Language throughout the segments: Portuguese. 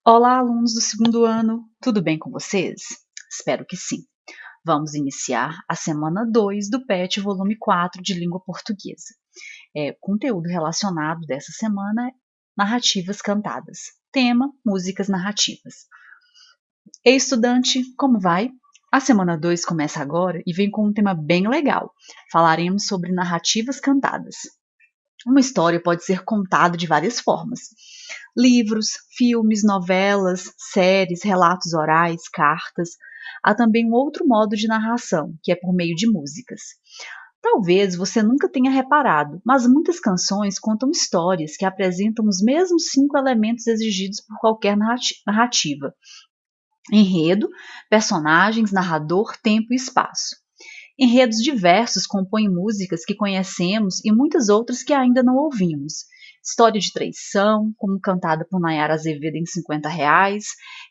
Olá, alunos do segundo ano, tudo bem com vocês? Espero que sim. Vamos iniciar a semana 2 do PET volume 4 de língua portuguesa. Conteúdo relacionado dessa semana é narrativas cantadas. Tema: músicas narrativas. Ei, estudante, como vai? A semana 2 começa agora e vem com um tema bem legal. Falaremos sobre narrativas cantadas. Uma história pode ser contada de várias formas: livros, filmes, novelas, séries, relatos orais, cartas. Há também um outro modo de narração, que é por meio de músicas. Talvez você nunca tenha reparado, mas muitas canções contam histórias que apresentam os mesmos 5 elementos exigidos por qualquer narrativa: enredo, personagens, narrador, tempo e espaço. Enredos diversos compõem músicas que conhecemos e muitas outras que ainda não ouvimos. História de traição, como cantada por Nayara Azevedo em R$ 50.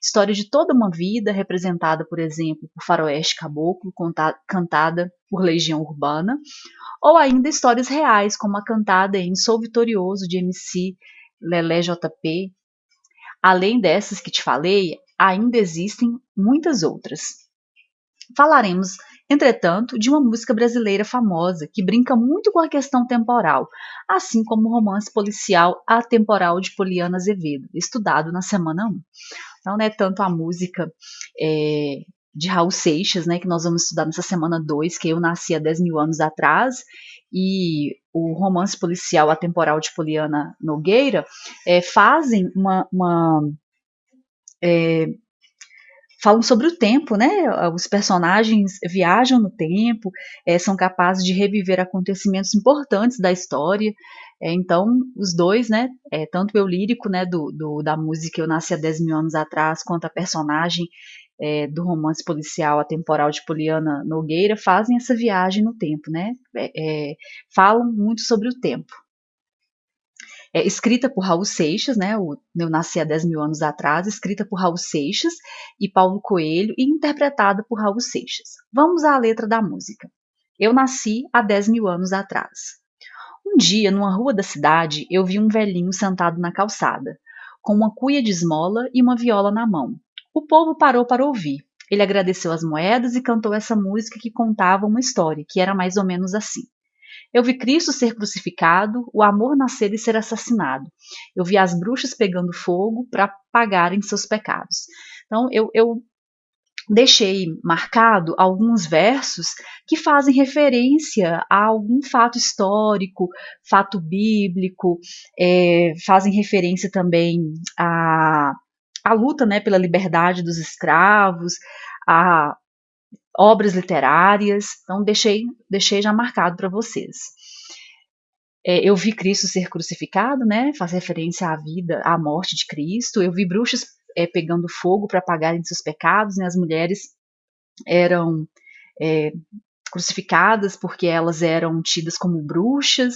História de toda uma vida, representada, por exemplo, por Faroeste Caboclo, cantada por Legião Urbana. Ou ainda histórias reais, como a cantada em Sou Vitorioso, de MC Lelé JP. Além dessas que te falei, ainda existem muitas outras. Falaremos, entretanto, de uma música brasileira famosa que brinca muito com a questão temporal, assim como o romance policial Atemporal de Poliana Azevedo, estudado na semana 1. Então, não é tanto a música de Raul Seixas, né, que nós vamos estudar nessa semana 2, que eu nasci há 10 mil anos atrás, e o romance policial Atemporal de Poliana Nogueira, fazem falam sobre o tempo, né? Os personagens viajam no tempo, são capazes de reviver acontecimentos importantes da história. Então, os dois, né? Tanto o eu lírico, né? Da música Eu Nasci há 10 mil anos atrás, quanto a personagem do romance policial Atemporal de Poliana Nogueira, fazem essa viagem no tempo, né? Falam muito sobre o tempo. Escrita por Raul Seixas, né? Eu Nasci há 10 mil anos atrás, escrita por Raul Seixas e Paulo Coelho e interpretada por Raul Seixas. Vamos à letra da música. Eu nasci há 10 mil anos atrás. Um dia, numa rua da cidade, eu vi um velhinho sentado na calçada, com uma cuia de esmola e uma viola na mão. O povo parou para ouvir. Ele agradeceu as moedas e cantou essa música que contava uma história, que era mais ou menos assim. Eu vi Cristo ser crucificado, o amor nascer e ser assassinado. Eu vi as bruxas pegando fogo para pagarem seus pecados. Então, eu deixei marcado alguns versos que fazem referência a algum fato histórico, fato bíblico, fazem referência também à luta, né, pela liberdade dos escravos, a obras literárias. Então, deixei já marcado para vocês. Eu vi Cristo ser crucificado, né? Faz referência à vida, à morte de Cristo. Eu vi bruxas pegando fogo para pagarem seus pecados, né? As mulheres eram é, crucificadas porque elas eram tidas como bruxas.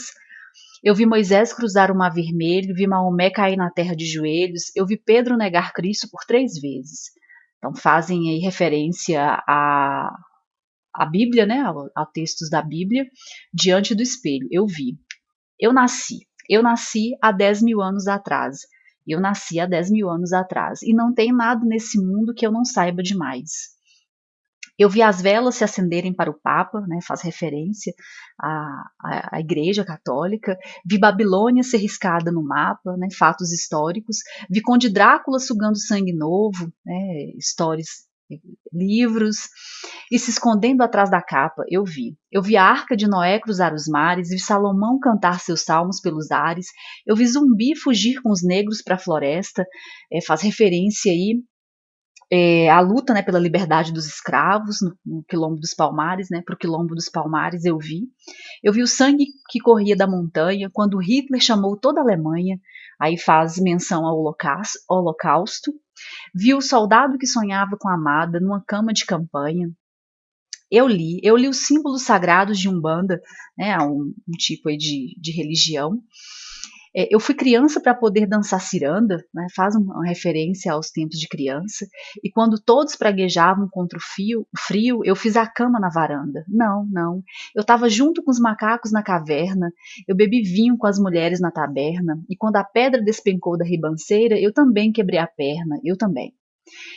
Eu vi Moisés cruzar o Mar Vermelho, vi Maomé cair na terra de joelhos, eu vi Pedro negar Cristo por 3 vezes. Então fazem aí referência à Bíblia, né? A textos da Bíblia, diante do espelho. Eu vi. Eu nasci. Eu nasci há 10 mil anos atrás. Eu nasci há 10 mil anos atrás. E não tem nada nesse mundo que eu não saiba demais. Eu vi as velas se acenderem para o Papa, né, faz referência à Igreja Católica. Vi Babilônia ser riscada no mapa, né, fatos históricos. Vi Conde Drácula sugando sangue novo, né, histórias, livros. E se escondendo atrás da capa, eu vi. Eu vi a Arca de Noé cruzar os mares, vi Salomão cantar seus salmos pelos ares, eu vi Zumbi fugir com os negros para a floresta, faz referência aí a luta, né, pela liberdade dos escravos no Quilombo dos Palmares, né, para o Quilombo dos Palmares eu vi o sangue que corria da montanha quando Hitler chamou toda a Alemanha, aí faz menção ao holocausto, vi o soldado que sonhava com a amada numa cama de campanha. Eu li os símbolos sagrados de Umbanda, né, um tipo aí de religião. Eu fui criança para poder dançar ciranda, né, faz uma referência aos tempos de criança, e quando todos praguejavam contra o frio, eu fiz a cama na varanda. Não, não. Eu estava junto com os macacos na caverna, eu bebi vinho com as mulheres na taberna, e quando a pedra despencou da ribanceira, eu também quebrei a perna, eu também.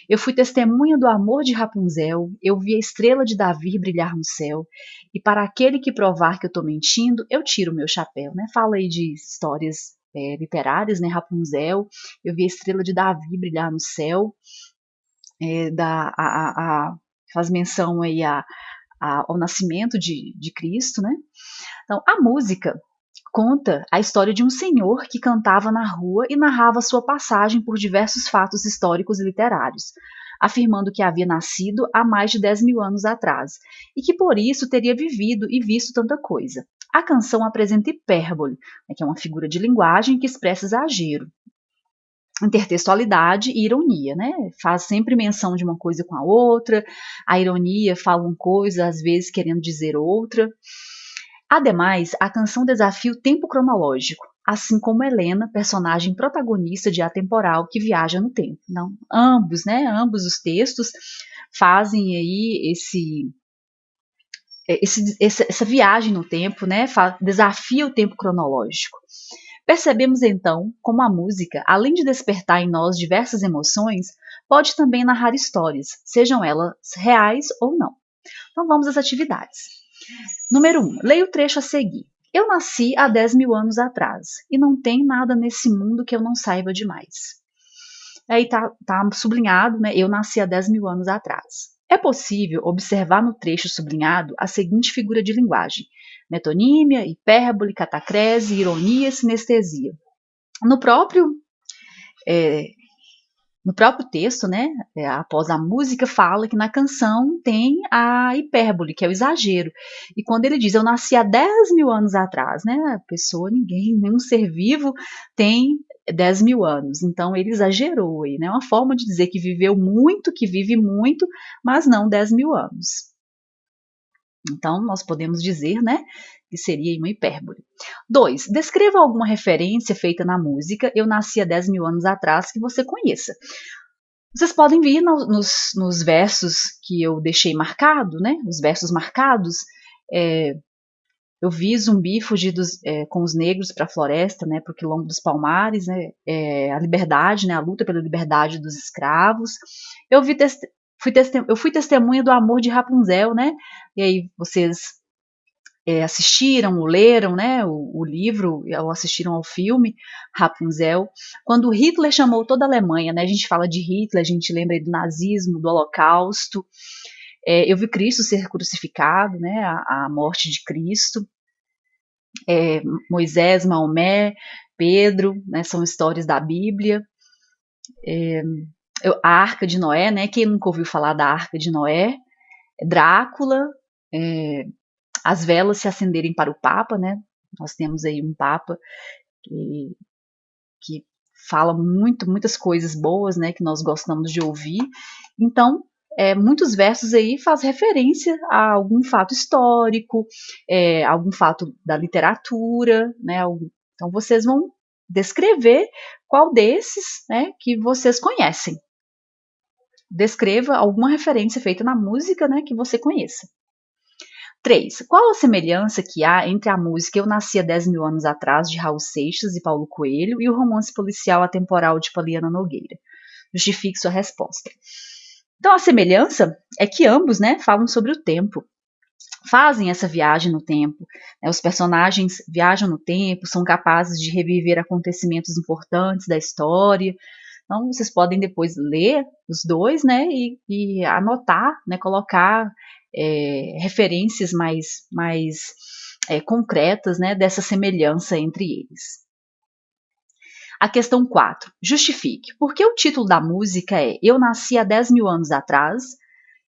Eu fui testemunha do amor de Rapunzel, eu vi a estrela de Davi brilhar no céu, e para aquele que provar que eu estou mentindo, eu tiro o meu chapéu, né? Fala aí de histórias literárias, né? Rapunzel, eu vi a estrela de Davi brilhar no céu, faz menção aí ao nascimento de Cristo, né? Então, a música conta a história de um senhor que cantava na rua e narrava sua passagem por diversos fatos históricos e literários, afirmando que havia nascido há mais de 10 mil anos atrás e que por isso teria vivido e visto tanta coisa. A canção apresenta hipérbole, que é uma figura de linguagem que expressa exagero, intertextualidade e ironia, né? Faz sempre menção de uma coisa com a outra, a ironia fala uma coisa, às vezes querendo dizer outra. Ademais, a canção desafia o tempo cronológico, assim como Helena, personagem protagonista de Atemporal que viaja no tempo. Então, ambos, né, ambos os textos fazem aí essa viagem no tempo, né, desafia o tempo cronológico. Percebemos então como a música, além de despertar em nós diversas emoções, pode também narrar histórias, sejam elas reais ou não. Então vamos às atividades. Número 1. Leia o trecho a seguir. Eu nasci há 10 mil anos atrás e não tem nada nesse mundo que eu não saiba demais. Aí tá sublinhado, né? Eu nasci há 10 mil anos atrás. É possível observar no trecho sublinhado a seguinte figura de linguagem: metonímia, hipérbole, catacrese, ironia, sinestesia. No próprio no próprio texto, né, após a música, fala que na canção tem a hipérbole, que é o exagero. E quando ele diz, eu nasci há 10 mil anos atrás, né, a pessoa, nenhum ser vivo tem 10 mil anos. Então ele exagerou aí, né, uma forma de dizer que viveu muito, que vive muito, mas não 10 mil anos. Então, nós podemos dizer, né, que seria uma hipérbole. 2. Descreva alguma referência feita na música Eu Nasci há 10 mil anos atrás que você conheça. Vocês podem vir nos versos que eu deixei marcado, né, os versos marcados. Eu vi zumbi fugir com os negros para a floresta, né, para o quilombo dos Palmares, né, a liberdade, né, a luta pela liberdade dos escravos. Eu fui testemunha do amor de Rapunzel, né, e aí vocês assistiram ou leram, né, o livro ou assistiram ao filme Rapunzel, quando Hitler chamou toda a Alemanha, né, a gente fala de Hitler, a gente lembra do nazismo, do Holocausto. Eu vi Cristo ser crucificado, né, a morte de Cristo. Moisés, Maomé, Pedro, né, são histórias da Bíblia. A Arca de Noé, né, quem nunca ouviu falar da Arca de Noé? Drácula, as velas se acenderem para o Papa, né? Nós temos aí um Papa que fala muitas coisas boas, né, que nós gostamos de ouvir. Então, muitos versos aí faz referência a algum fato histórico, algum fato da literatura, né? Então, vocês vão descrever qual desses, né, que vocês conhecem. Descreva alguma referência feita na música, né, que você conheça. 3. Qual a semelhança que há entre a música Eu Nasci há 10 mil anos atrás, de Raul Seixas e Paulo Coelho, e o romance policial Atemporal, de Poliana Nogueira? Justifique sua resposta. Então, a semelhança é que ambos, né, falam sobre o tempo, fazem essa viagem no tempo. Né, os personagens viajam no tempo, são capazes de reviver acontecimentos importantes da história. Então, vocês podem depois ler os dois, né, e anotar, né, colocar referências mais concretas, né, dessa semelhança entre eles. A questão 4. Justifique. Por que o título da música é Eu Nasci há 10 mil anos atrás?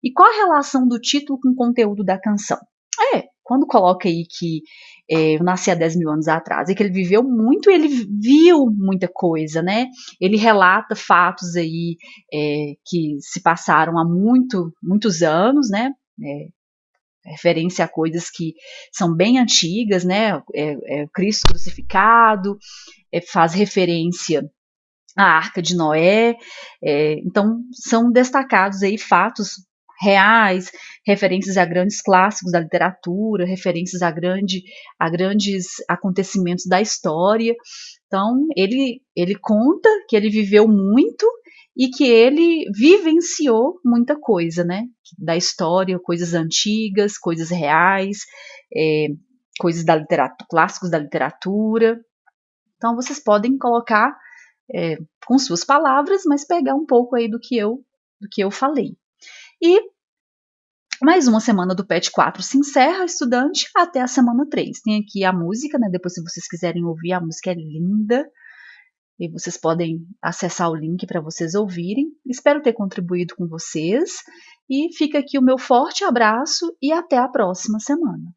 E qual a relação do título com o conteúdo da canção? Quando coloca aí que eu nasci há 10 mil anos atrás, é que ele viveu muito e ele viu muita coisa, né? Ele relata fatos aí que se passaram há muitos anos, né? referência a coisas que são bem antigas, né? Cristo crucificado, faz referência à Arca de Noé, então são destacados aí fatos reais, referências a grandes clássicos da literatura, referências a grandes acontecimentos da história. Então ele conta que ele viveu muito e que ele vivenciou muita coisa, né? Da história, coisas antigas, coisas reais, coisas da literatura, clássicos da literatura. Então vocês podem colocar com suas palavras, mas pegar um pouco aí do que eu falei. E mais uma semana do PET 4 se encerra, estudante, até a semana 3. Tem aqui a música, né? Depois, se vocês quiserem ouvir, a música é linda. E vocês podem acessar o link para vocês ouvirem. Espero ter contribuído com vocês. E fica aqui o meu forte abraço e até a próxima semana.